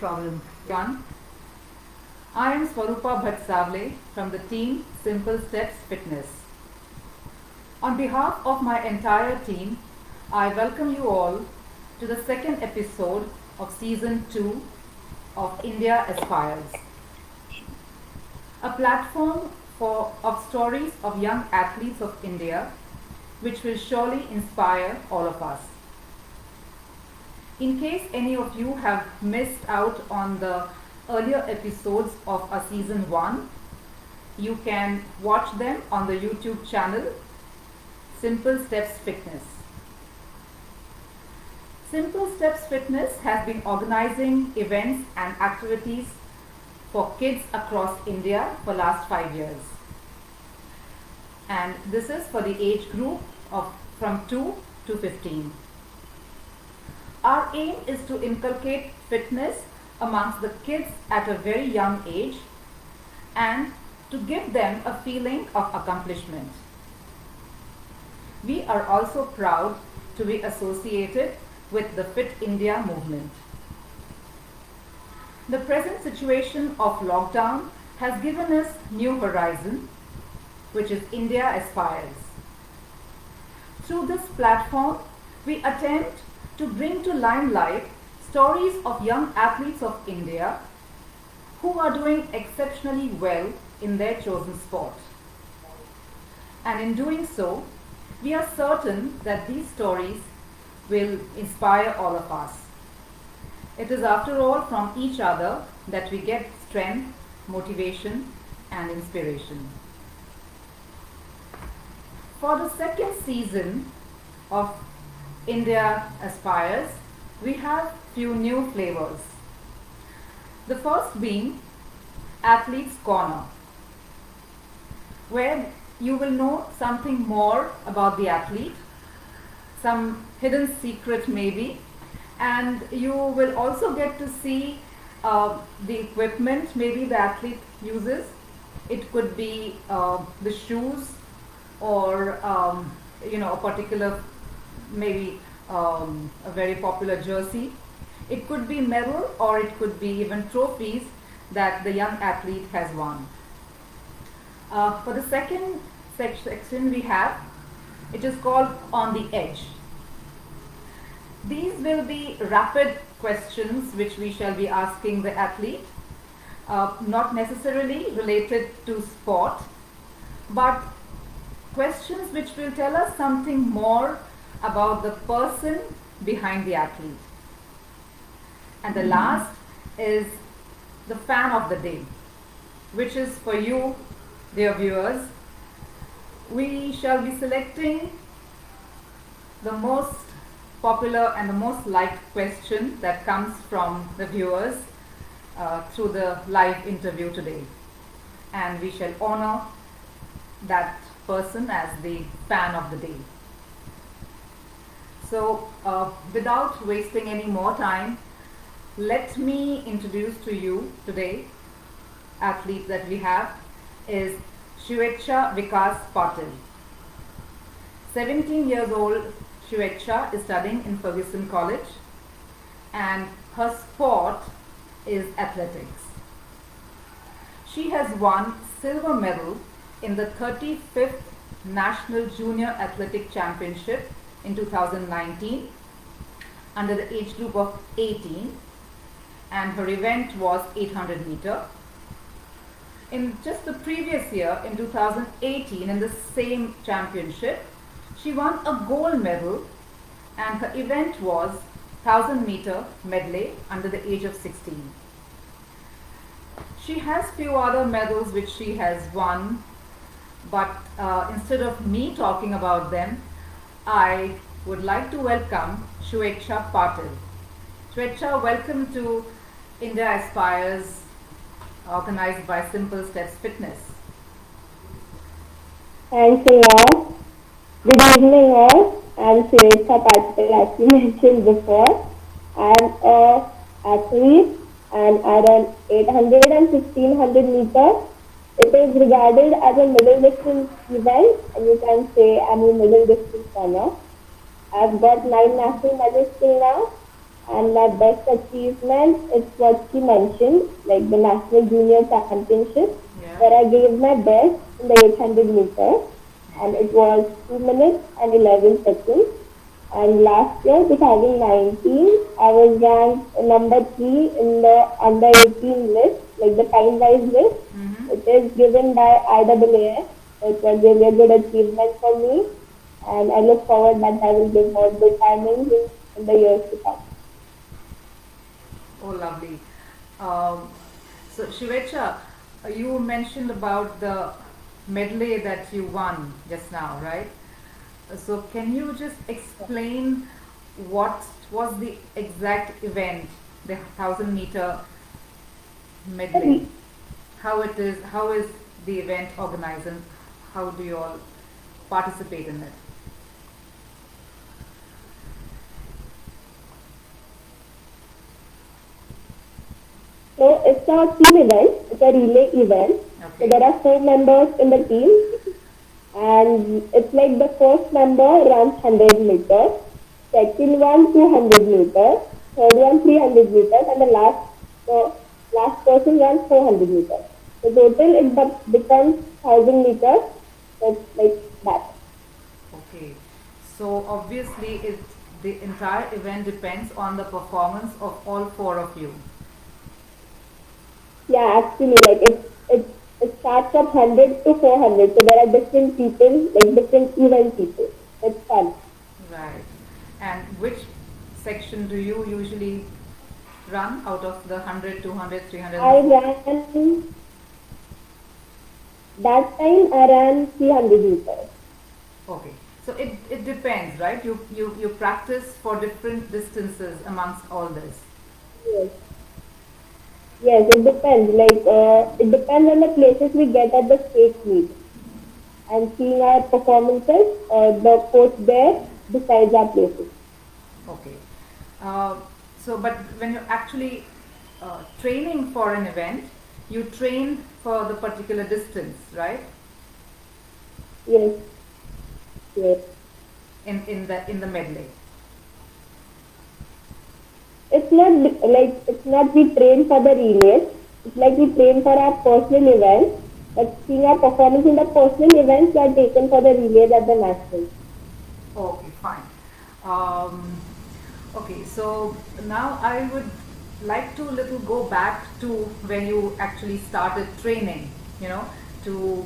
problem. One, I am Swarupa Bhatsavle from the team Simple Steps Fitness. On behalf of my entire team, I welcome you all to the second episode of Season 2 of India Aspires, a platform of stories of young athletes of India which will surely inspire all of us. In case any of you have missed out on the earlier episodes of our Season 1, you can watch them on the YouTube channel Simple Steps Fitness. Simple Steps Fitness has been organizing events and activities for kids across India for last 5 years. And this is for the age group of from 2 to 15. Our aim is to inculcate fitness amongst the kids at a very young age and to give them a feeling of accomplishment. We are also proud to be associated with the Fit India movement. The present situation of lockdown has given us new horizon, which is India Aspires. Through this platform, we attempt to bring to limelight stories of young athletes of India who are doing exceptionally well in their chosen sport. And in doing so, we are certain that these stories will inspire all of us. It is after all from each other that we get strength, motivation, and inspiration. For the second season of India Aspires, we have few new flavors. The first being Athlete's Corner, where you will know something more about the athlete, some hidden secret maybe, and you will also get to see the equipment maybe the athlete uses. It could be the shoes or a particular maybe a very popular jersey. It could be medal or it could be even trophies that the young athlete has won. For the second section we have, it is called On the Edge. These will be rapid questions which we shall be asking the athlete, not necessarily related to sport, but questions which will tell us something more about the person behind the athlete. And the last is the fan of the day, which is for you, dear viewers. We shall be selecting the most popular and the most liked question that comes from the viewers through the live interview today. And we shall honor that person as the fan of the day. So without wasting any more time, let me introduce to you today athlete that we have is Shivechha Patil. 17 years old, Shivechha is studying in Ferguson College and her sport is athletics. She has won silver medal in the 35th National Junior Athletic Championship in 2019 under the age group of 18, and her event was 800 meter. In just the previous year, in 2018, in the same championship, she won a gold medal and her event was 1000 meter medley under the age of 16. She has few other medals which she has won, but instead of me talking about them, I would like to welcome Shivechha Patil. Shivechha, welcome to India Aspires, organized by Simple Steps Fitness. Thanks a lot. Good evening all. I'm Shivechha Patil, as you mentioned before. I'm an athlete and I run 800 and 1500 meters. It is regarded as a middle distance event, and you can say I'm a middle distance runner. I've got 9 national medals till now, And my best achievement is what she mentioned, like the National Junior Championship, Yeah. where I gave my best in the 800 meters, and Okay. it was 2 minutes and 11 seconds. And last year, 2019, I was ranked number 3 in the under 18 list, like the time-wise list. Mm-hmm. It is given by IAAF. It was really a good achievement for me, and I look forward that I will give more good timings in the years to come. Oh, lovely. Um, so, Shivechha, you mentioned about the medley that you won just now, right? So, can you just explain what was the exact event, the 1000 meter medley? How it is? How is the event organized, and how do you all participate in it? So it's a team event, it's a relay event. So Okay. there are 4 members in the team, and it's like the first member runs 100 meters, second one 200 meters, third one 300 meters, and the last person runs 400 meters. So total it becomes 1000 meters. So it's like that. Okay. So obviously, the entire event depends on the performance of all four of you. Yeah, actually, like it starts from 100 to 400. So there are different people, like different event people. It's fun. Right. And which section do you usually run out of the 100, 200, 300, and I 400? ran that time. I ran 300 meters. Okay. So it depends, right? You practice for different distances amongst all this. Yes, yes, it depends. Like it depends on the places we get at the state meet and seeing our performances. The coach there decides our places. Okay. Uh, so, but when you're actually training for an event, you train for the particular distance, right? Yes, yes. In the medley. It's not we train for the relays. It's like we train for our personal events. But seeing our performance in the personal events, we are taken for the relays at the national. Okay, fine. Um, okay, so now I would like to little go back to when you actually started training. You know, to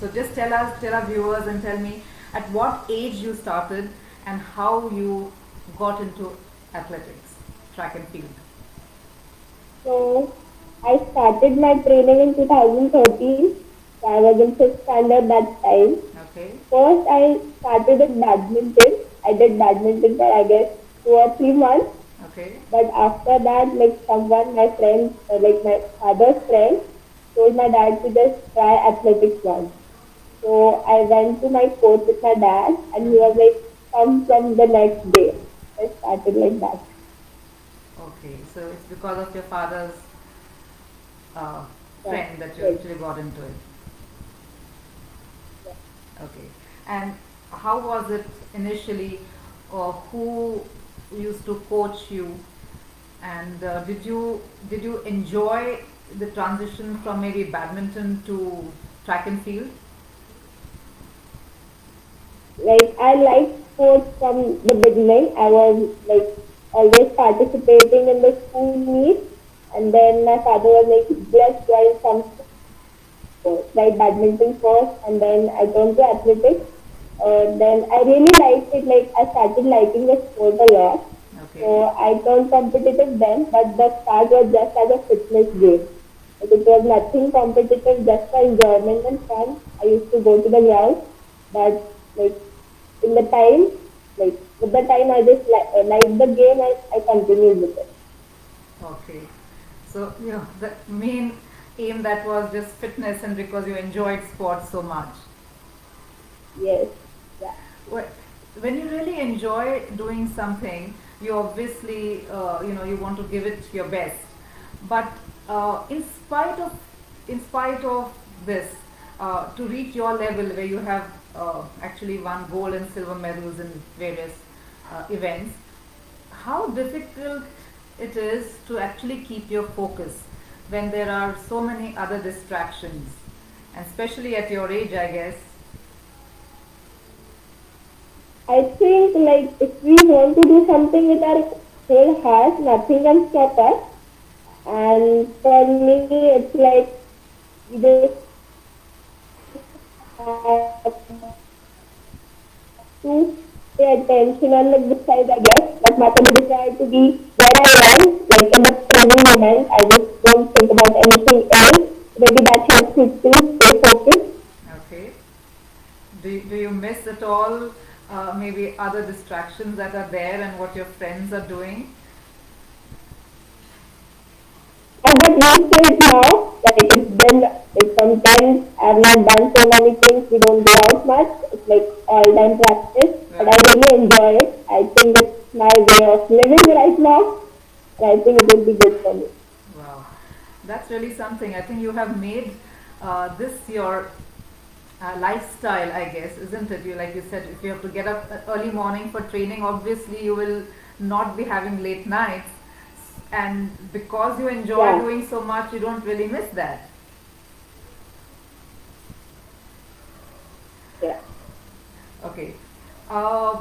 so just tell our viewers and tell me at what age you started and how you got into athletics, track and field. So I started my training in 2013. So I was in fifth standard that time. Okay. First, I started with badminton. I did badminton for I guess 2 or 3 months. Okay. But after that, like someone, my friend, like my father's friend, told my dad to just try athletics once. So I went to my coach with my dad, and he was like, "Come from the next day." I started like that. Okay. So it's because of your father's uh, Yeah. friend that you Yes. actually got into it. Okay. And how was it initially? Who used to coach you? And did you enjoy the transition from maybe badminton to track and field? Like I liked sports from the beginning. I was like always participating in the school meet, and then my father was like, "Let's join some sports, like badminton first, and then I turned to athletics. Then I really liked it. Like I started liking the sport a lot. So Okay. I turned competitive then, but the start was just as a fitness game. Like it was nothing competitive, just for enjoyment and fun. I used to go to the ground, but like in the time, like with the time, I just liked the game. I continued with it. Okay. So the main aim that was just fitness and because you enjoyed sports so much. Yes, yeah, Well, when you really enjoy doing something, you obviously you want to give it your best. But in spite of this, to reach your level where you have actually won gold and silver medals in various events, how difficult it is to actually keep your focus when there are so many other distractions, and especially at your age, I guess. I think like if we want to do something with our whole heart, nothing can stop us. And for me, it's like we just have to pay attention on like the side, I guess. But my desire to be where I am, like in the present moment. I just don't think about anything else. Maybe that helps me to stay focused. Okay. Do you miss at all maybe other distractions that are there and what your friends are doing? I got used to it now. Like it's been like sometimes I've not done so many things. We don't go out much. It's like all time practice. But I Right. really enjoy it. I think it's my way of living right now. And I think it will be good for me. Wow. That's really something. I think you have made this your lifestyle, I guess, isn't it? You, like you said, if you have to get up early morning for training, obviously you will not be having late nights, and because you enjoy Yeah. doing so much, you don't really miss that. Yeah. Okay. Uh,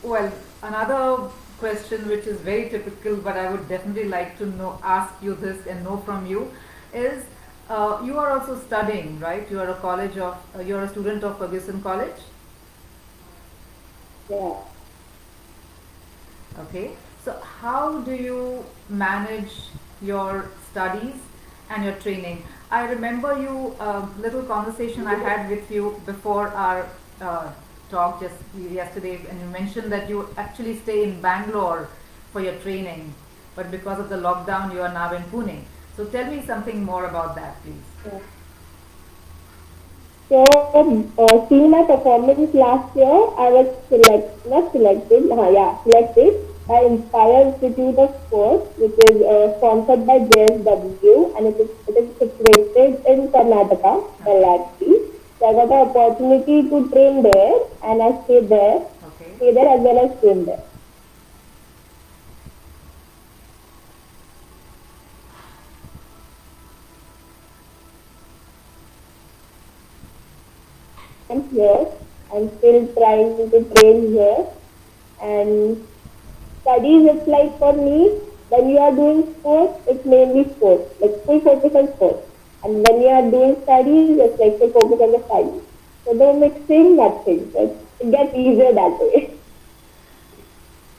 well, another question which is very typical, but I would definitely like to know, ask you this and know from you, is you are also studying, right? You are a you are a student of Ferguson College. Yeah. Okay. So how do you manage your studies and your training? I remember you little conversation I had with you before our uh, talk just yesterday, and you mentioned that you actually stay in Bangalore for your training, but because of the lockdown, you are now in Pune. So tell me something more about that, please. Yeah. So, seeing my performance last year, I was not selected, selected by Inspire Institute of Sports, which is sponsored by JSW, and it is situated in Karnataka, Okay. Bellary. So I got the opportunity to train there, and I Okay. stay there as well as train there. I'm here. I'm still trying to train here, and studies, it's like for me, when you are doing sports, it's mainly sports, like full focus on sports. And when you are doing studies, it's like full focus on the studies. So they're mixing nothing. So it gets easier that way.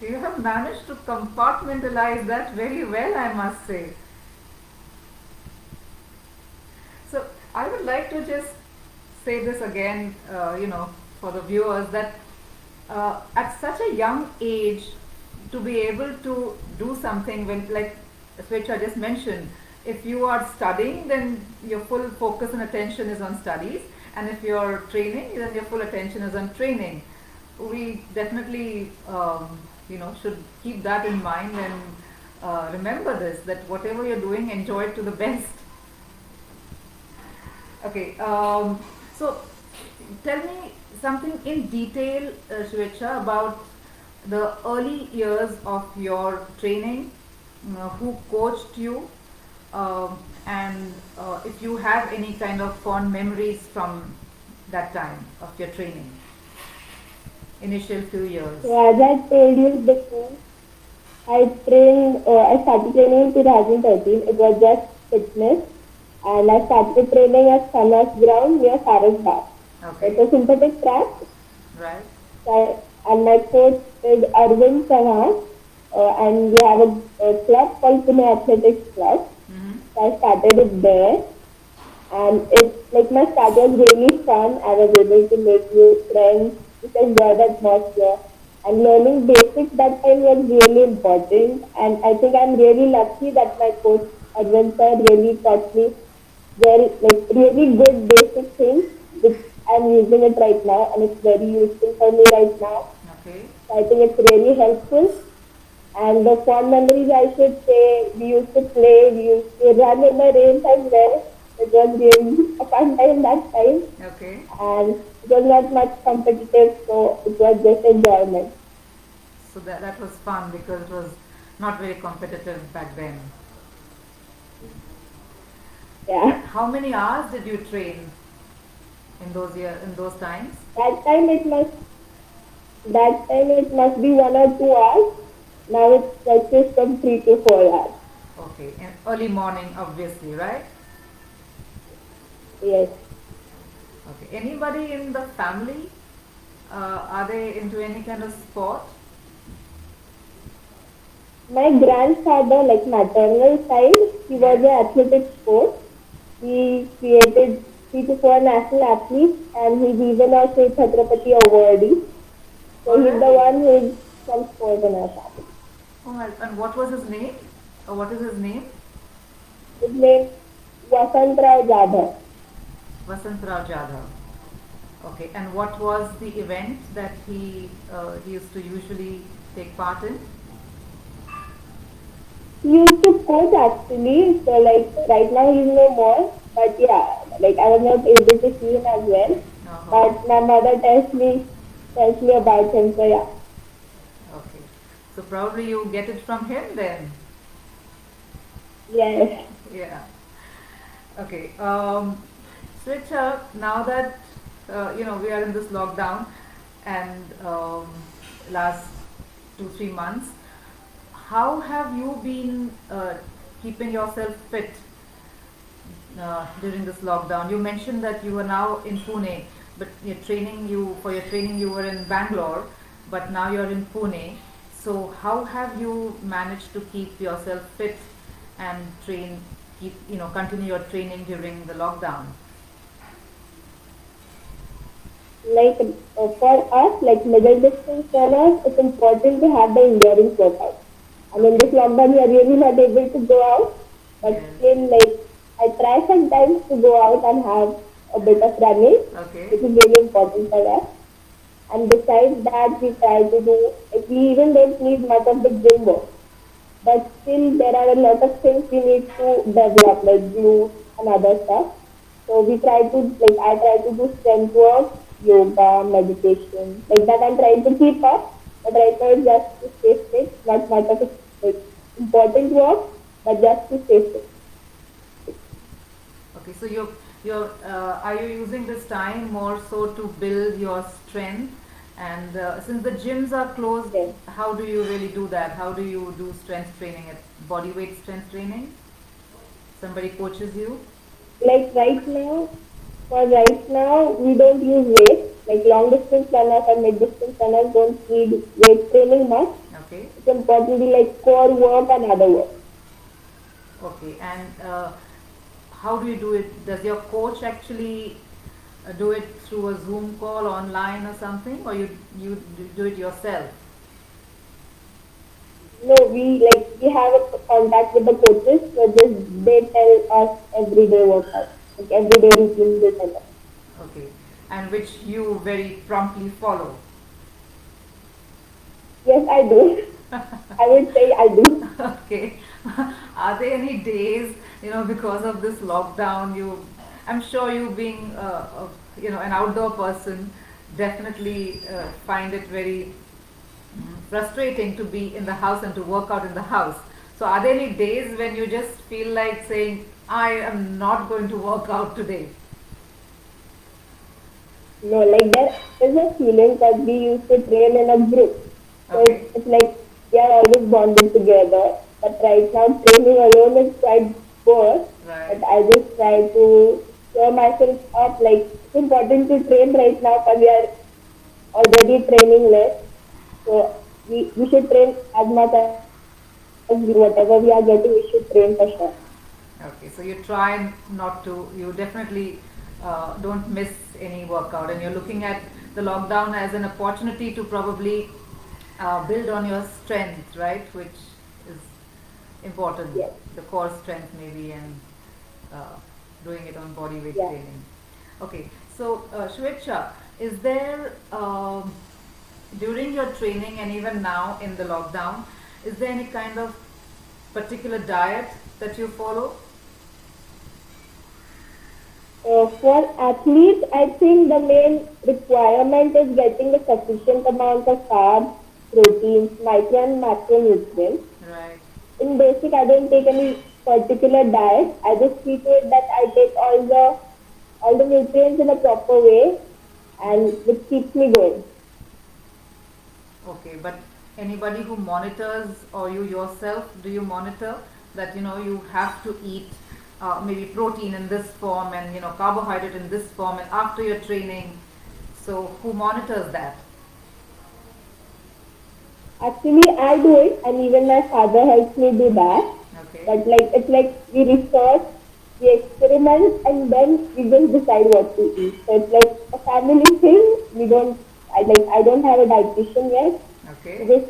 You have managed to compartmentalize that very well, I must say. So I would like to just say this again, for the viewers, that at such a young age, to be able to do something when, like Shivechha just mentioned, if you are studying, then your full focus and attention is on studies, and if you're training, then your full attention is on training. We definitely, should keep that in mind and remember this, that whatever you're doing, enjoy it to the best. Okay, so tell me something in detail, Shivechha, about the early years of your training, who coached you, and if you have any kind of fond memories from that time of your training, initial few years. So as I told you before, I started training in 2013. It was just fitness. And I started training at Sanas ground near Sarasbat. It's Okay, a synthetic track. right. And my coach is Arvind Sanas. And we have a club called Pune Athletics Club. Mm-hmm. So I started it there. And it's like my start was really fun. I was able to make new friends, just enjoy the atmosphere. And learning basics that time was really important. And I think I'm really lucky that my coach Arvind sir really taught me very like really good basic things which I'm using it right now, and it's very useful for me right now. Okay. So I think it's really helpful. And the fond memories, I should say, we used to play, we used to run in the rain as well. It was really a fun time that time, Okay. and it was not much competitive, so it was just enjoyment. So that was fun because it was not very competitive back then. Yeah. How many hours did you train in those times? That time it must be 1 or 2 hours. Now it stretches from 3 to 4 hours. Okay, and early morning, obviously, right? Yes. Okay. Anybody in the family? Are they into any kind of sport? My grandfather, like maternal side, he was Yes. an athletic sport. He created 3 to 4 national athletes and he's even a Sri Chhatrapati awardee. Oh, So he's the really? one who's some sport in our family. Oh, and what was his name? Or what is his name? His name Vasantrao Jadhav. Vasant Rao Jadhav. Okay, and what was the event that he used to usually take part in? He used to coach actually, so like right now he's no more. But yeah, like I was not able to see him as well. Uh-huh. But my mother tells me about him. So yeah, Okay, so probably you get it from him then. yes, Yeah. Okay. Shivechha, now that we are in this lockdown and last 2 3 months, how have you been keeping yourself fit during this lockdown? You mentioned that you are now in Pune, but for your training you were in Bangalore, but now you're in Pune. So how have you managed to keep yourself fit and continue your training during the lockdown? like for us, like middle distance runners, it's important to have the endurance workout. And in this Okay. lockdown, we are really not able to go out, but Yes. still, like I try sometimes to go out and have a bit of running, Okay. which is really important for us. And besides that, we try to do, like, we even don't need much of the gym work. But still, there are a lot of things we need to develop, like glutes and other stuff. So I try to do strength work, yoga, meditation, like that. I'm trying to keep up, but right now it's just to stay fit, not much of it, like important work, but just to stay fit. Okay, so you're are you using this time more so to build your strength? And since the gyms are closed, Yes. how do you really do that? How do you do strength training? Body weight strength training? Somebody coaches you? Like right now, we don't use weights. Like long distance runners and mid distance runners don't need weight training much. Okay, It's important to like core work and other work. okay. And how do you do it? Does your coach actually do it through a Zoom call online or something, or you do it yourself? No, we have a contact with the coaches, so they tell us everyday workout, like everyday routine they tell us. Okay, and which you very promptly follow. Yes, I do. I would say I do. Okay. Are there any days, because of this lockdown, I'm sure you being, an outdoor person, definitely find it very frustrating to be in the house and to work out in the house. So, are there any days when you just feel like saying, I am not going to work out today? No, like there is a feeling that we used to train in a group. So Okay. it's like we are always bonded together. But right now training alone is quite poor. Right. But I just try to show myself up. Like it's important to train right now, but we are already training less. So we should train as much as whatever we are getting, we should train for sure. Okay, so you try not to, you definitely don't miss any workout, and you're looking at the lockdown as an opportunity to probably build on your strength, right? Which is important, Yes. the core strength maybe, and uh, doing it on body weight Yeah. training. Okay, so Shivechha, is there during your training and even now in the lockdown, is there any kind of particular diet that you follow? For athletes, I think the main requirement is getting a sufficient amount of carbs, proteins, micro and macronutrients. Right. In basic, I don't take any particular diet. I just see to it that I take all the nutrients in a proper way, and which keeps me going. Okay, but anybody who monitors, or you yourself, do you monitor that you have to eat maybe protein in this form and carbohydrate in this form and after your training? So who monitors that? Actually, I do it, and even my father helps me do that. Okay. But like it's like we research, we experiment, and then we just decide what to eat. So it's like a family thing. We don't. I don't have a dietitian yet. Okay. This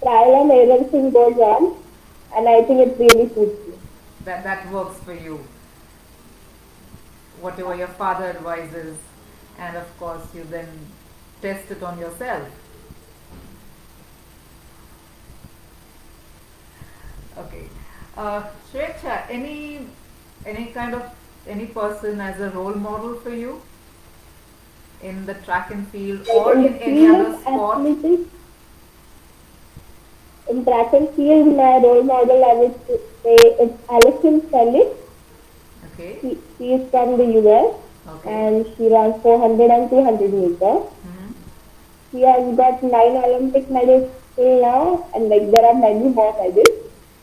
trial and error thing goes on, and I think it really suits me. That works for you. Whatever your father advises, and of course you then test it on yourself. Okay. Shivechha, any kind of any person as a role model for you in the track and field Like or in the in any field other of sport? athletics, in track and field, my role model I would say is Alison Felix. Okay. She is from the US Okay. and she runs 400 and 200 meters. Hmm. She has got 9 Olympic medals till now, and like there are many more medals.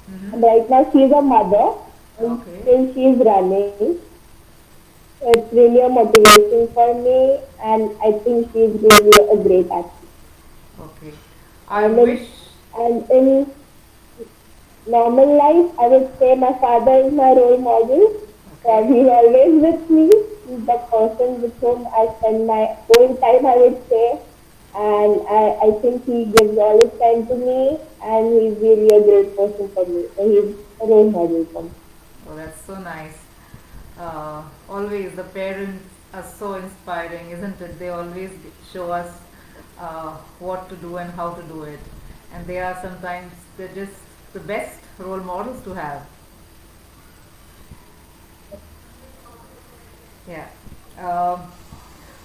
Hmm. And right now she is a mother, and Okay. still she is running. So it's really a motivation for me, and I think she is really a great athlete. Okay. I And in, wish. and in normal life, I would say my father is my role model. So Okay. he's always with me. He's the person with whom I spend my whole time, I would say. And I think he gives all his time to me, and he's really a great person for me. So he's a role model for me. Oh, that's so nice. Always the parents are so inspiring, isn't it? They always show us what to do and how to do it, and they are sometimes they're just the best role models to have. Yeah. Um,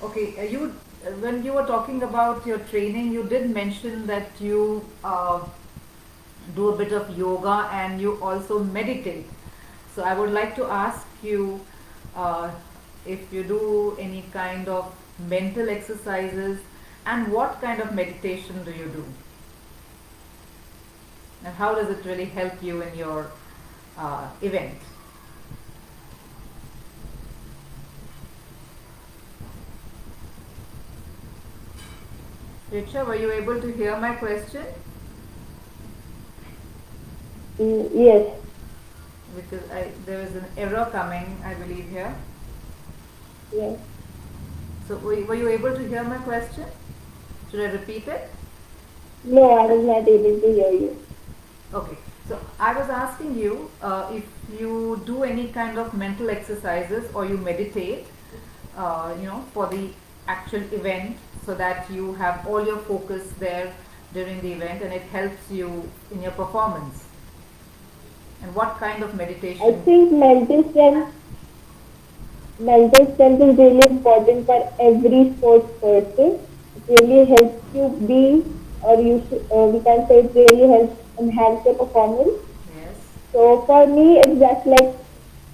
okay. You when you were talking about your training, you did mention that you do a bit of yoga and you also meditate. So I would like to ask you uh, if you do any kind of mental exercises and what kind of meditation do you do and how does it really help you in your event? Richa, were you able to hear my question? Yes. Because there is an error coming, I believe, here. Yes. So were you able to hear my question? Should I repeat it? No, I was not able to hear you. Okay. So I was asking you if you do any kind of mental exercises or you meditate, for the actual event, so that you have all your focus there during the event and it helps you in your performance. And what kind of I meditation? think mental strength is really important for every sports person. It really helps you be, or we can say it really helps enhance your performance. Yes. So for me, it's just like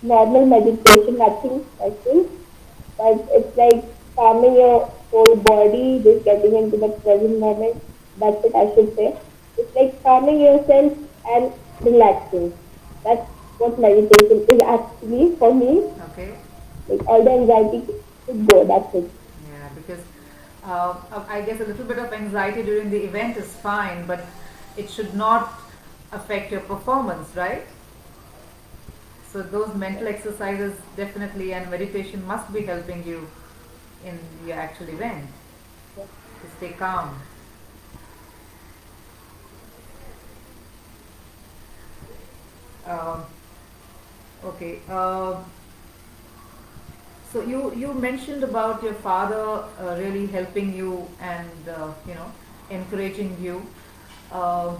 normal meditation, nothing special, but it's like calming your whole body, just getting into the present moment. That's it, I should say. It's like calming yourself and relaxing. That's what meditation is actually for me. Okay. Like all the anxiety should go. That's it. Yeah, because I guess a little bit of anxiety during the event is fine, but it should not affect your performance, right? So those mental exercises definitely and meditation must be helping you in your actual event to stay calm. Um, okay. So you mentioned about your father really helping you and encouraging you. Uh,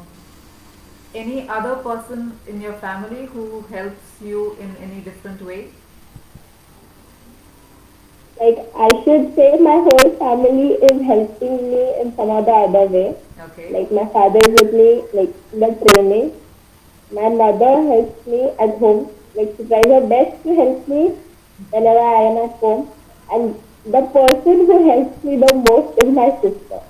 any other person in your family who helps you in any different way? Like I should say, my whole family is helping me in some or the other way. Okay. Like my father is with me, like in the training. My mother helps me at home. Like she tries her best to help me whenever I am at home. And the person who helps me the most is my sister.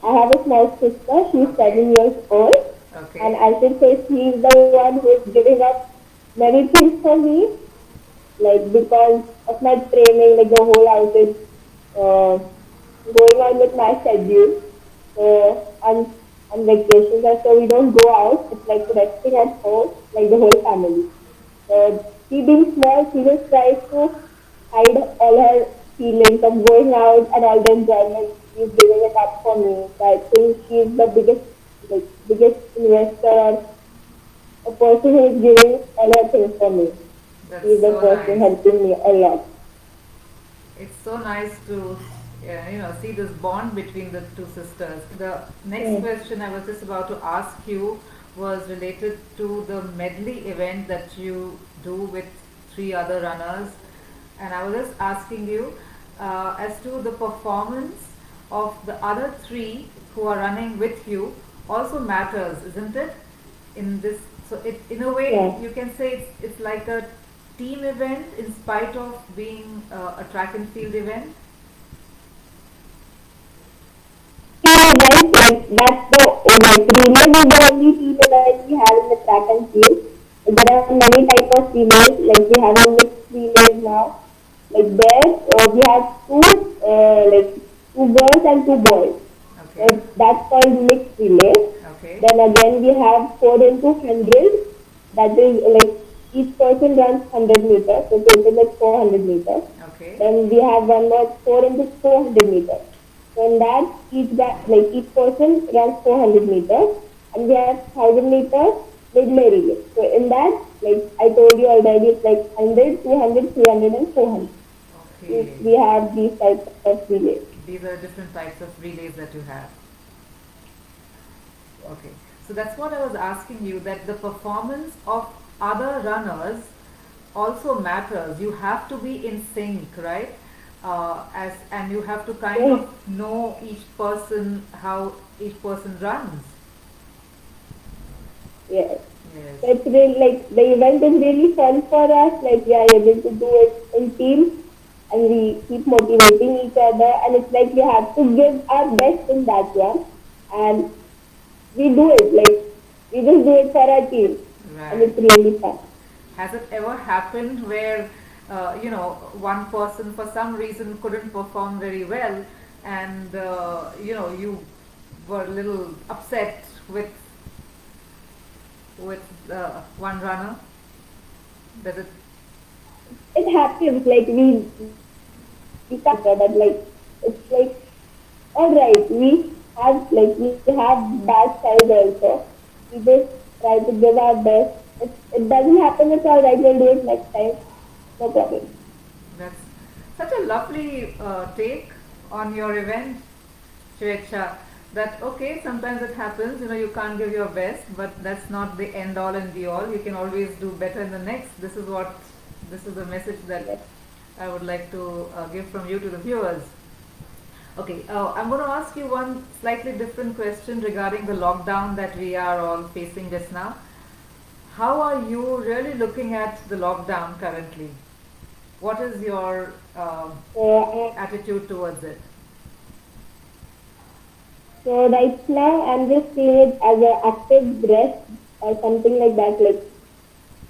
I have a small sister. She's Okay. 7 years old, and Okay. I should say she's the one who is giving up many things for me. Like because of my training, like the whole house is uh, going on with my schedule. So on vacations, and so we don't go out. It's like resting at home, like the whole family. So she being small, she just tries to hide all her feelings of going out and all the enjoyment. She's giving it up for me. So I think she's the biggest investor or a person who is giving all her things for me. That's She's the so person nice. helping me a lot. It's so nice to see this bond between the two sisters. The next Mm. question I was just about to ask you was related to the medley event that you do with three other runners, and I was just asking you as to the performance of the other three who are running with you also matters, isn't it? In this, so it in a way Yeah. you can say it's like a team event in spite of being a track and field event. You're right, like that's the like relay is the only team event we have in the track and field. There are many types of relays, like we have a mixed relays now. Like there, we have two girls and two boys. So Okay. that's called mixed relay. Okay. Then again we have 4 into 100. That is like each person runs 100 meters, so total is 400 meters. Okay. Then we have one more 4 into 400 meters. So in that each person runs 400 meters, and we have 1,000 meters relay relay. So in that, like I told you already, it's like 100, 200, 300, and 400. Okay. We have these types of relays. These are different types of relays that you have. Okay. So that's what I was asking you, that the performance of other runners also matters. You have to be in sync, right? As and you have to kind Yes, of know each person, how each person runs. yes. Yes. So it's really like the event is really fun for us. Like we are able to do it in teams, and we keep motivating each other. And it's like we have to give our best in that one, and we do it. Like we just do it for our team, and Right. it's really fun. Has it ever happened where, one person for some reason couldn't perform very well, and you were a little upset with one runner? Does it? It happens. Like we can't but like it's like all right. We have bad sides also. We just try to give our best. It doesn't happen. It's all right. We'll do it next time. No problem. That's such a lovely take on your event, Shivechha. That okay, sometimes it happens. You can't give your best, but that's not the end all and be all. You can always do better in the next. This is the message that Yes. I would like to give from you to the viewers. Okay, I'm going to ask you one slightly different question regarding the lockdown that we are all facing just now. How are you really looking at the lockdown currently? What is your So, attitude towards it? so right now I'm just seeing it as an active rest or something like that, like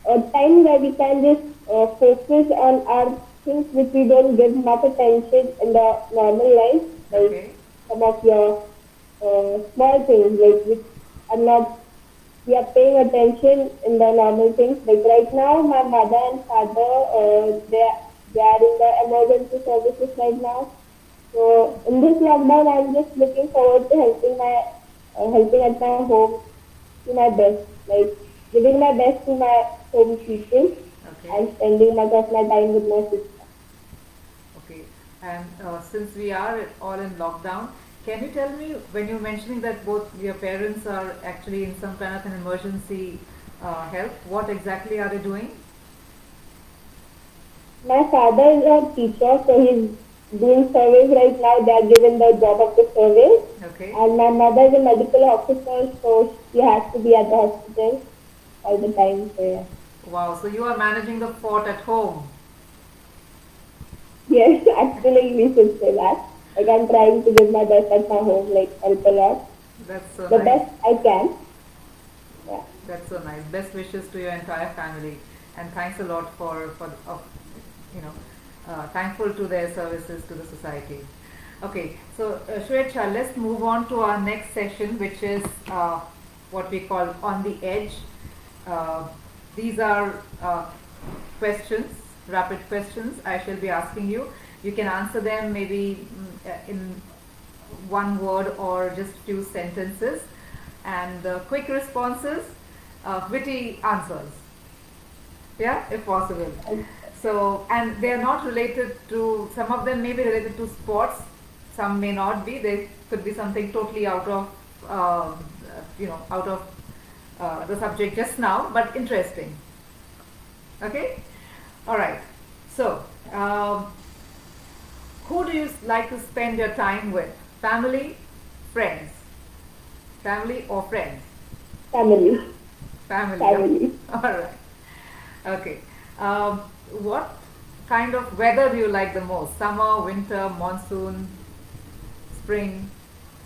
a time where we can just focus on our things which we don't give much attention in the normal life, like Okay, some of your small things, like which are not we are paying attention in the normal things. Like right now, my mother and father, they are in the emergency services right now. So in this lockdown, I'm just looking forward to helping at my home to my best, like giving my best to my home people okay, and spending much of my time with my sister. okay. And since we are all in lockdown, can you tell me, when you're mentioning that both your parents are actually in some kind of an emergency help, what exactly are they doing? My father is a teacher, so he's doing surveys right now. They are given the job of the surveys. Okay. And my mother is a medical officer, so she has to be at the hospital all the time. So yeah. Wow. So you are managing the fort at home. Yes, actually we should say that. Like I'm trying to give my best at my home, like help a lot. That's so The nice. best I can. Yeah. That's so nice. Best wishes to your entire family, and thanks a lot you know, thankful to their services to the society. Okay, so Shivechha, let's move on to our next session, which is what we call on the edge. Uh, these are questions, rapid questions. I shall be asking you. You can answer them maybe in one word or just few sentences, and quick responses, witty answers. Yeah, if possible. So, and they are not related to, some of them may be related to sports, some may not be. They could be something totally out of, out of the subject just now, but interesting. Okay? Alright. So, who do you like to spend your time with? Family, friends? Family or friends? Family. Family. Family. Alright. Okay. What kind of weather do you like the most? Summer, winter, monsoon, spring?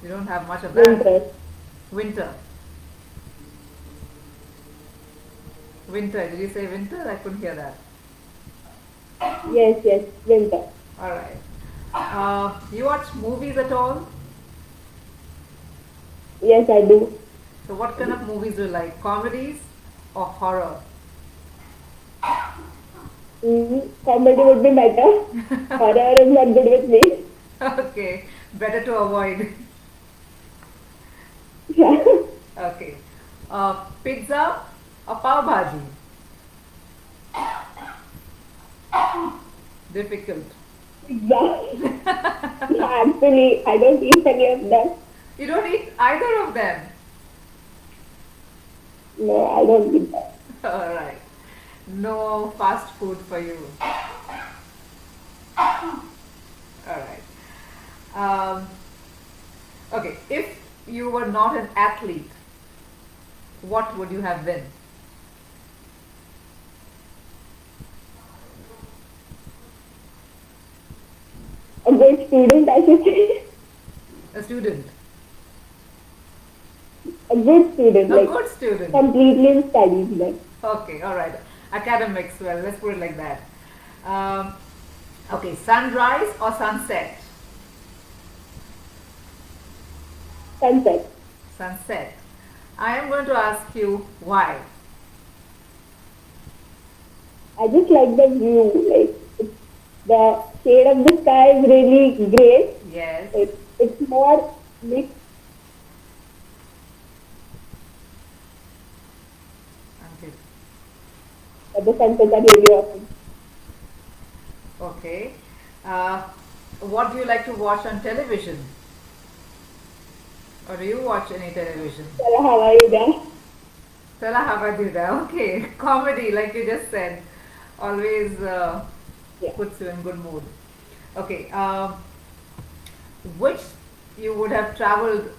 You don't have much of that. Winter. Winter. Winter. Did you say winter? I couldn't hear that. Yes, winter. Alright. You watch movies at all? Yes, I do. So what kind of movies do you like? Comedies or horror? Comedy would be better. Horror is not good with me. Okay. Better to avoid. Yeah. Okay. Pizza or pav bhaji? Difficult. Pizza. Actually, I don't eat any of them. You don't eat either of them. No, I don't eat that. Alright. No fast food for you. Alright. Okay. If you were not an athlete, what would you have been? A good student, I should say. A student. A good student, A like good student. completely in studies. Like Okay, alright. Academics, well, let's put it like that. Okay, sunrise or sunset? sunset. Sunset. I am going to ask you why. I just like the view. Like the shade of the sky is really great. Yes. It's more mixed. Okay. But the sunsets are really awesome. Okay. What do you like to watch on television? Or do you watch any television? Hello, how are you there? Tala Havadida. Okay. Comedy, like you just said, always Yeah. puts you in good mood. Okay. Which you would have traveled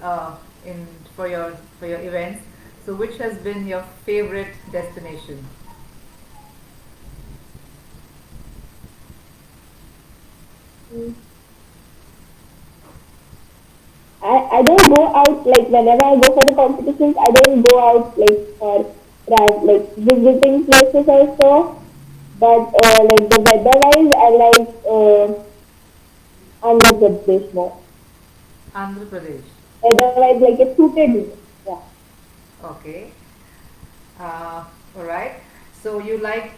in for your events. So, which has been your favorite destination? I don't go out like whenever I go for the competitions. I don't go out like for like visiting places or so. But like the weather wise, I like Andhra Pradesh more. Andhra Pradesh. Otherwise, like it's suited me. Yeah. Okay. All right. So you like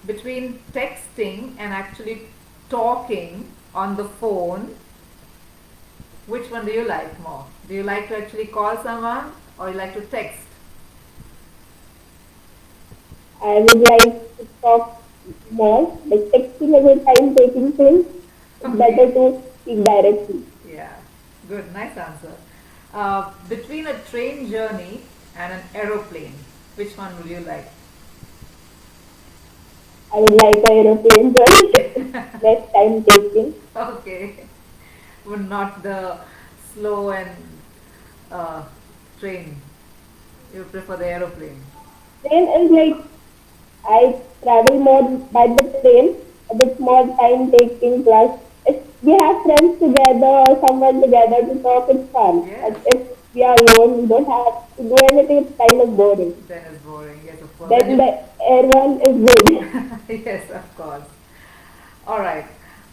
between texting and actually talking on the phone, which one do you like more? Do you like to actually call someone or you like to text? I would like to talk more. Like texting is a time taking thing. It's better to speak directly. Yeah. Good. Nice answer. Between a train journey, and an aeroplane, which one would you like? I would like an aeroplane journey. Less time taking. Okay. But not the slow and uh, train. You prefer the aeroplane. Train is like I travel more by the train, a bit more time taking plus if we have friends together or someone together to talk, it's fun. Yes. But if we are alone, we don't have to do anything, it's kind of boring. Then it's boring. Yes, of course. Then Then you. the air one is good. Yes, of course. All right.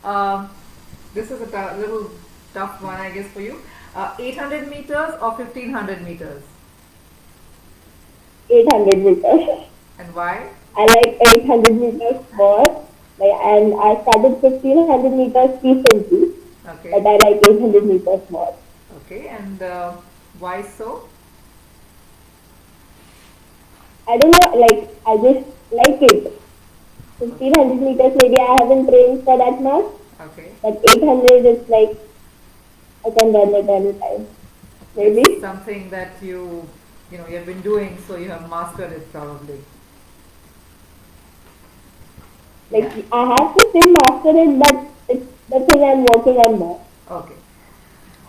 Um, this is a little tough one, I guess, for you. 800 meters or 1500 meters? 800 meters. And why? I like 800 meters more. Like, and I started 1500 meters recently, Okay. but I like 800 meters more. Okay. And why so? I don't know, like, I just like it. 1500 meters, maybe I haven't trained for that much, Okay. but 800 is like, I can run it anytime. Maybe. It's something that you have been doing, so you have mastered it probably. Like, Yeah. I have to still master it, but it's the thing I'm working on more. Okay.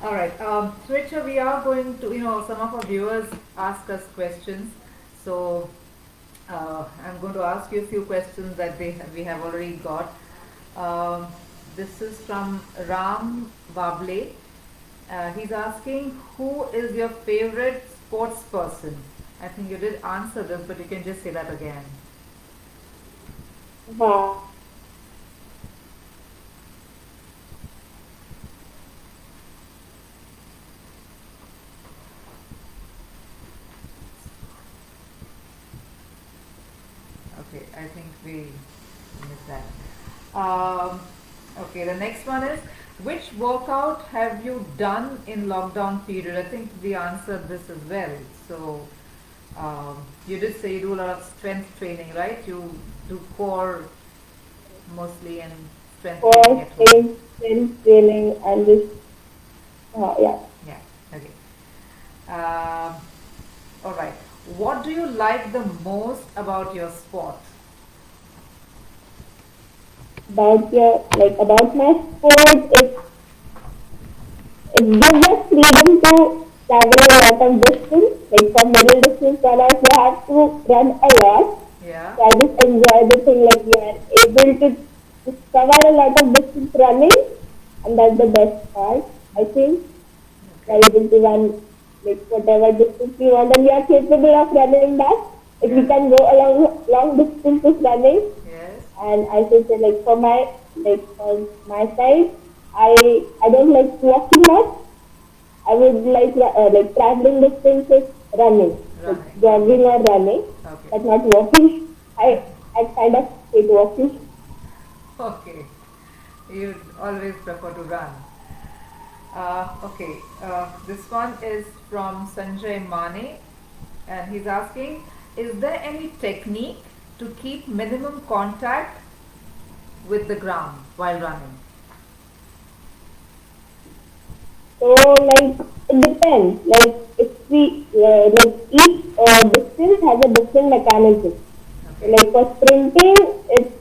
All right. Shivechha, we are going to, some of our viewers ask us questions. So I'm going to ask you a few questions that we have already got. Um, this is from Ram Bable. He's asking, who is your favorite sports person? I think you did answer this, but you can just say that again. Wow. Okay, I think we missed that. Okay, the next one is, which workout have you done in lockdown period? I think we answered this as well. So you did say you do a lot of strength training, right? You do core mostly and strength training For at home. training, and this, yeah. Yeah. Okay. All right. What do you like the most about your sport? About my sport, it gives us freedom to travel a lot of distance. Like for middle distance runners, you have to run a lot. Yeah. So I just enjoy the thing like you are able to cover a lot of distance running, and that's the best part. I think we are Okay. able to run like whatever distance we want, and we are capable of running that. If we Yeah. can go along long distances running, Yes. and I should say for my side, I don't like walking much. I would like traveling distances running, like Running. jogging or running, Okay. but not walking. I kind of hate walking. Okay. You always prefer to run. Okay. This one is from Sanjay Mane, and he's asking, is there any technique to keep minimum contact with the ground while running? So like it depends. Like if we like each distance has a different mechanism. Okay. Like for sprinting, it's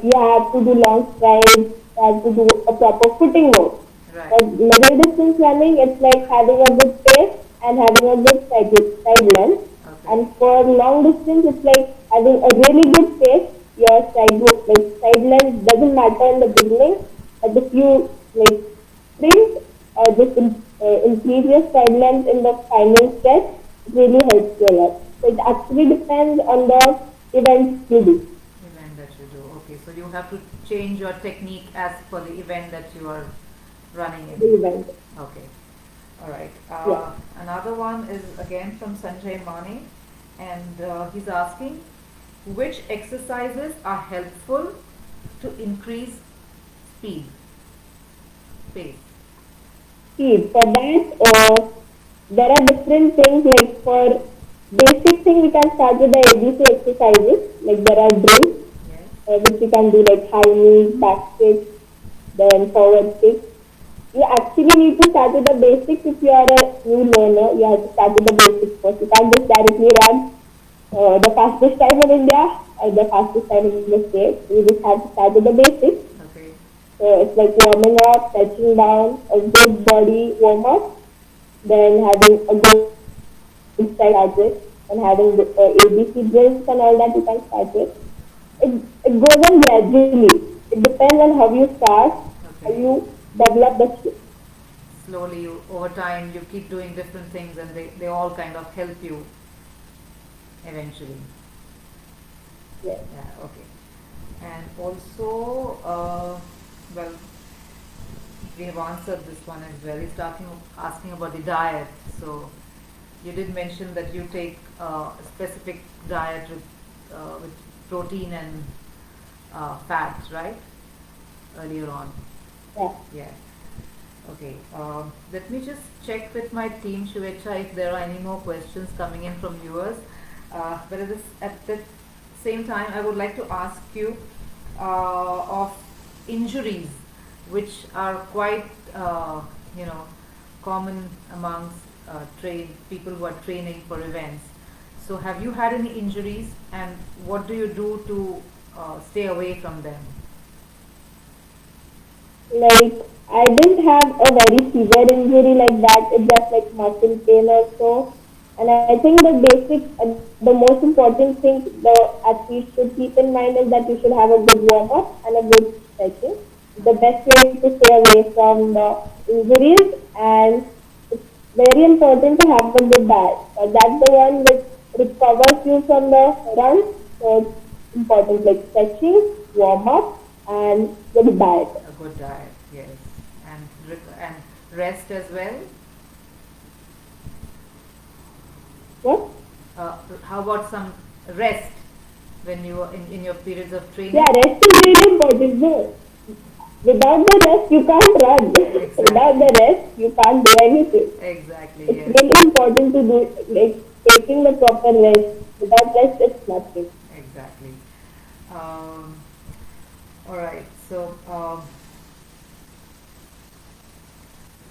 you have to do long strides, you have to do a proper footing mode. Right. But middle distance running, it's like having a good pace and having a good side length. Okay. And for long distance, it's like having a really good pace. Your side length doesn't matter in the beginning, but if you like sprint or just increase your side length in the final stretch, it really helps you a lot. So it actually depends on the events you do. Event that you do. Okay. So you have to change your technique as per the event that you are running in. The event. Okay. All right. Yeah. Another one is again from Sanjay Mane, and he's asking, which exercises are helpful to increase speed, pace? See, for that, there are different things. Like for basic thing, we can start with the ABC exercises. Like there are drills, Yes. which you can do like high knees, back kicks, then forward kicks. You actually need to start with the basics. If you are a new learner, you have to start with the basics first. You can't just directly run the fastest time in India the fastest time in the state. We just have to start with the basics. Okay. So it's like warming up, touching down, a good body warm up, then having a good start with, and having the ABC drills and all that you can start with. It goes on gradually. It depends on how you start, how Okay. you develop the skill. Slowly, over time, you keep doing different things, and they all kind of help you eventually. Yes. Yeah. Okay. And also, well, we have answered this one as well. He's asking about the diet. So you did mention that you take a specific diet with protein and fat, right? Earlier on. Yeah. Yeah. Okay. Let me just check with my team, Shivechha, if there are any more questions coming in from viewers. But at the same time, I would like to ask you of injuries, which are quite, you know, common amongst people who are training for events. So, have you had any injuries, and what do you do to stay away from them? Like I didn't have a very severe injury like that. It's just like muscle pain or so. And I think the basic, the most important thing the athlete should keep in mind is that you should have a good warm up and a good stretching. The Okay. best way to stay away from the injuries, and it's very important to have a good diet. That's the one which recovers you from the run. So it's important like stretching, warm up, and good diet. A good diet, yes, and and rest as well. What? How about some rest when you are in your periods of Yeah, training? rest is really important. No, without the rest, you can't run. Without the Exactly, rest, you can't do anything. exactly, It's yes, really important to do like taking the proper rest. Without rest, it's nothing. exactly. Um, all right. So,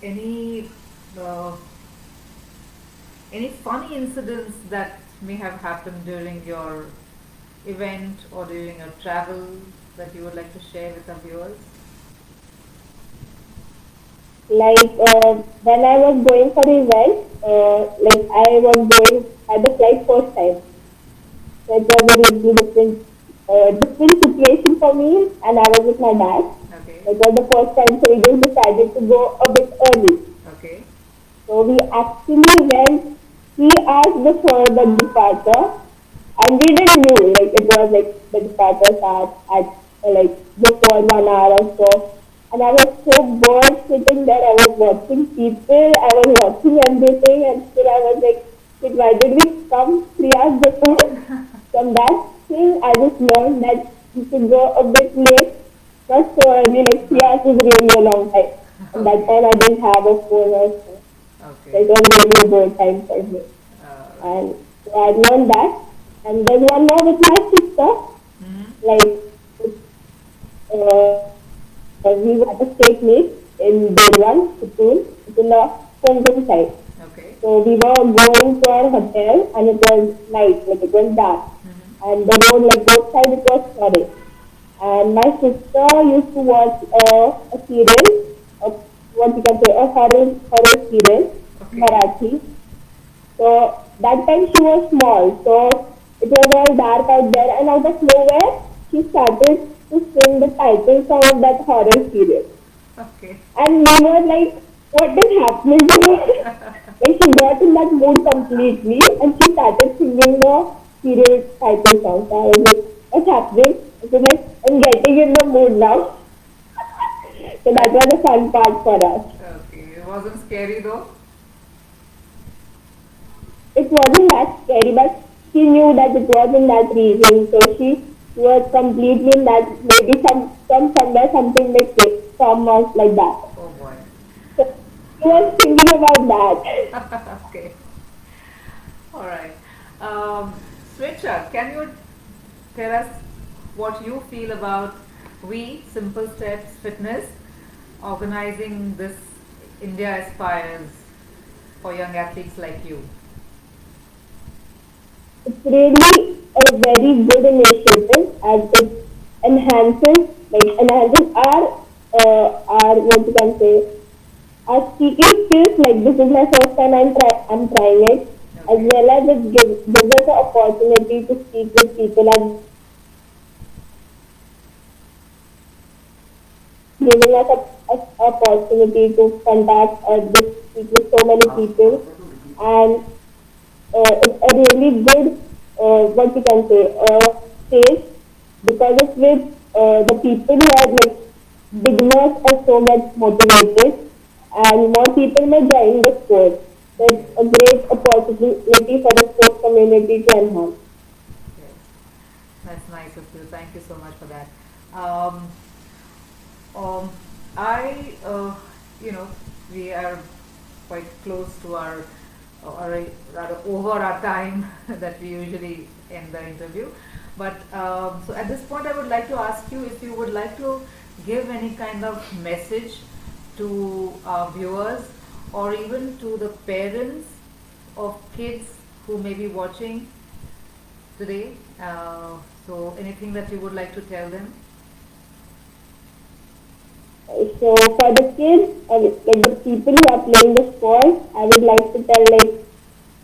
any uh, any funny incidents that may have happened during your event or during your travel that you would like to share with our viewers? Like when I was going for the event, like I was going at the flight first time. So it was a really different situation for me, and I was with my dad. Okay. It was the first time, so we just decided to go a bit early. Okay. So we actually went 3 hours before the departure, and we didn't know like it was like the departure starts at like before 1 hour or so. And I was so bored sitting there. I was watching people, I was watching everything, and still I was like, "Wait, why did we come 3 hours before?" From that thing, I just learned that you should go a bit late, not so early. Like 3 hours is really a long time. And that Okay. time I didn't have a phone or so. So Okay. it was really a good time for me. Right. And so I learned that. And there's one more with my sister. Hmm. Like we were at a state meet in Durban, Patil. It's in the Konkan side. Okay. So we were going to our hotel, and it was night, like it was dark. Hmm. And the road, like both sides, it was forest. And my sister used to watch a serial, a, what you can say, a horror serial, Okay. Marathi. So that time she was small, so it was all dark out there, and out of nowhere she started to sing the title song of that horror serial. Okay. And we were like, what is happening to her? Like she got in that mood completely, and she started singing the serial title song. So I was like, what's happening? I was like, I'm getting in the mood now. So that was a fun part for us. Okay. It wasn't scary though. It wasn't that scary, but she knew that it wasn't that reason. So she was completely in that, maybe somewhere something like this, some months like that. Oh boy. So she was thinking about that. Okay. All right. Switcher, can you tell us what you feel about we Simple Steps Fitness organizing this India Aspires for young athletes like you? It's really a a very good initiative as it enhances our what you can say our speaking skills. Like this is my first time I'm trying it, as Okay. well as it gives us an opportunity to speak with people and giving us a opportunity to contact this speak with so many people, and it's a really good what you can say stage, because it's with the people who are like beginners are so much motivated, and more people may join the sport. So it's Yes. a great opportunity for the sports community to enhance. Yes. That's nice of you. Thank you so much for that. Um, I, you know, we are quite close to or rather over our time that we usually end the interview. But so at this point, I would like to ask you if you would like to give any kind of message to our viewers or even to the parents of kids who may be watching today. So anything that you would like to tell them? So for the kids, like the people who are playing the sport, I would like to tell like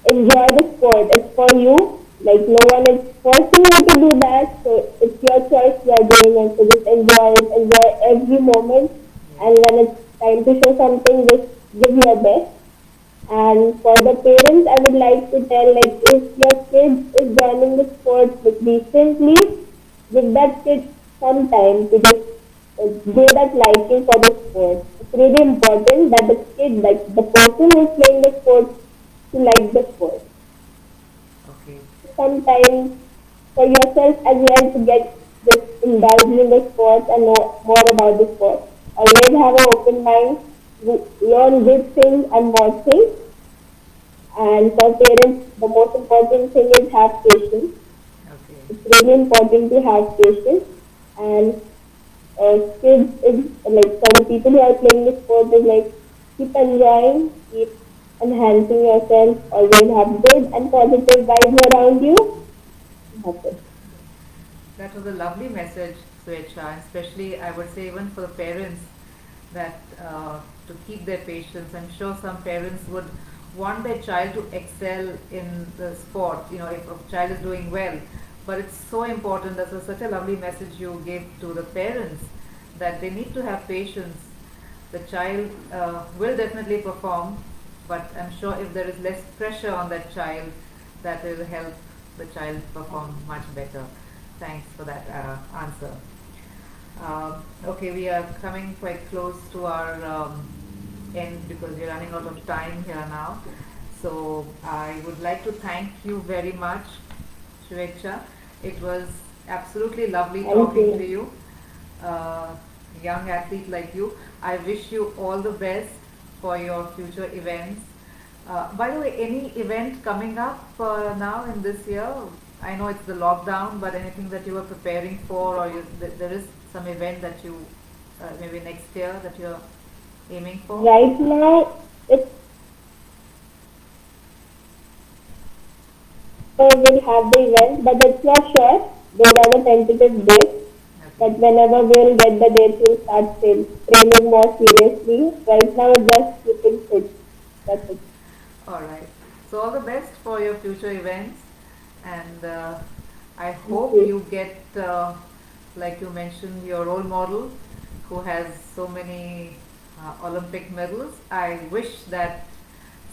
enjoy the sport. It's for you. Like no one is forcing you to do that. So it's your choice you are doing it. So just enjoy it. Enjoy every moment. Yes. And when it's time to show something, just give your best. And for the parents, I would like to tell like if your kid is joining the sport like recently, give that kid some time to just grow that liking for the sport. It's really important that the kid, like the person who is playing the sport, to like the sport. Okay. Some time for yourself as well to get this indulged in the sport and know more about the sport. Always have an open mind, learn good things and more things. And for parents, the most important thing is have patience. Okay. It's really important to have patience. And kids is like for the people who are playing the sport is like keep enjoying, keep enhancing yourself, always have good and positive vibes around you. That's it. That was a lovely message, Shivechha, and especially I would say even for the parents that to keep their patience. I'm sure some parents would want their child to excel in the sport, if a child is doing well. But it's so important. That's such a lovely message you gave to the parents that they need to have patience. The child will definitely perform, but I'm sure if there is less pressure on that child, that will help the child perform much better. Thanks for that answer. Okay, we are coming quite close to our end because we're running out of time here now. So I would like to thank you very much, Shivechha. It was absolutely lovely Thank talking to you. you, young athlete like you. I wish you all the best for your future events. By the way, any event coming up now in this year? I know it's the lockdown, but anything that you are preparing for, or there is some event that you maybe next year that you're aiming for? Right now, it's will have the event, but it's not sure. Those are the tentative dates. Okay. But whenever we'll get the dates, we'll start training more seriously. Right now, it's just keeping fit. That's it. All right. So all the best for your future events, and I Thank hope you. you get, like you mentioned, your role model who has so many Olympic medals. I wish that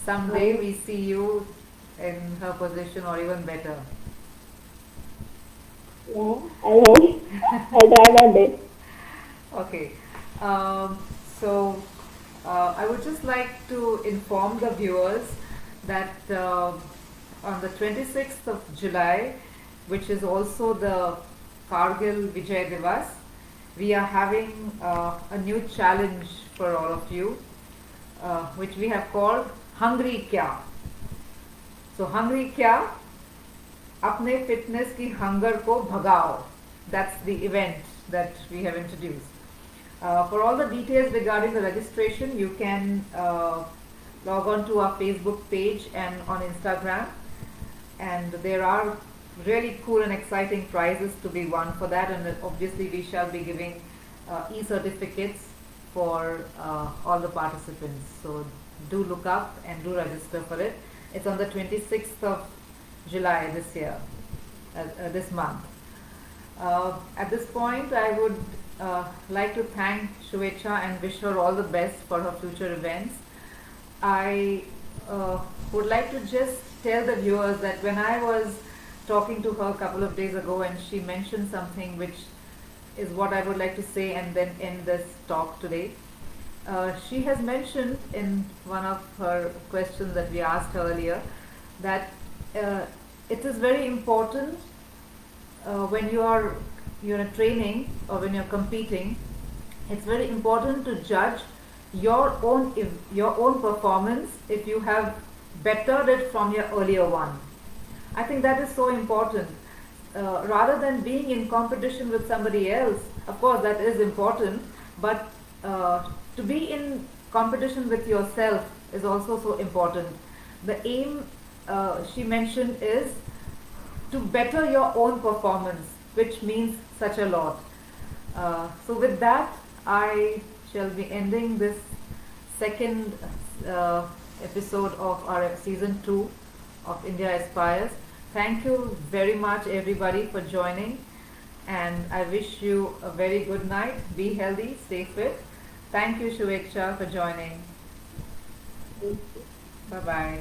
someday Um, we see you in her position or even better. yeah, I hope. I'll try my best. Okay. Um, so I would just like to inform the viewers that on the 26th of July, which is also the Kargil Vijay Divas, we are having a new challenge for all of you, which we have called Hungry Kya. So Hungry Kya? अपने fitness की hunger को भगाओ. That's the event that we have introduced. For all the details regarding the registration, you can log on to our Facebook page and on Instagram. And there are really cool and exciting prizes to be won for that, and obviously we shall be giving e-certificates for all the participants. So do look up and do register for it. It's on the 26th of July this year, this month. At this point, I would like to thank Shivechha and wish her all the best for her future events. I would like to just tell the viewers that when I was talking to her a couple of days ago and she mentioned something which is what I would like to say and then end this talk today. She has mentioned in one of her questions that we asked earlier that it is very important when you are training or when you're competing. It's very important to judge your own performance if you have bettered it from your earlier one. I think that is so important. Rather than being in competition with somebody else, of course that is important, but to be in competition with yourself is also so important. The aim, she mentioned, is to better your own performance, which means such a lot. So with that, I shall be ending this second episode of our season 2 of India Aspires. Thank you very much everybody for joining, and I wish you a very good night. Be healthy, stay fit. Thank you Shivechha for joining. Bye bye.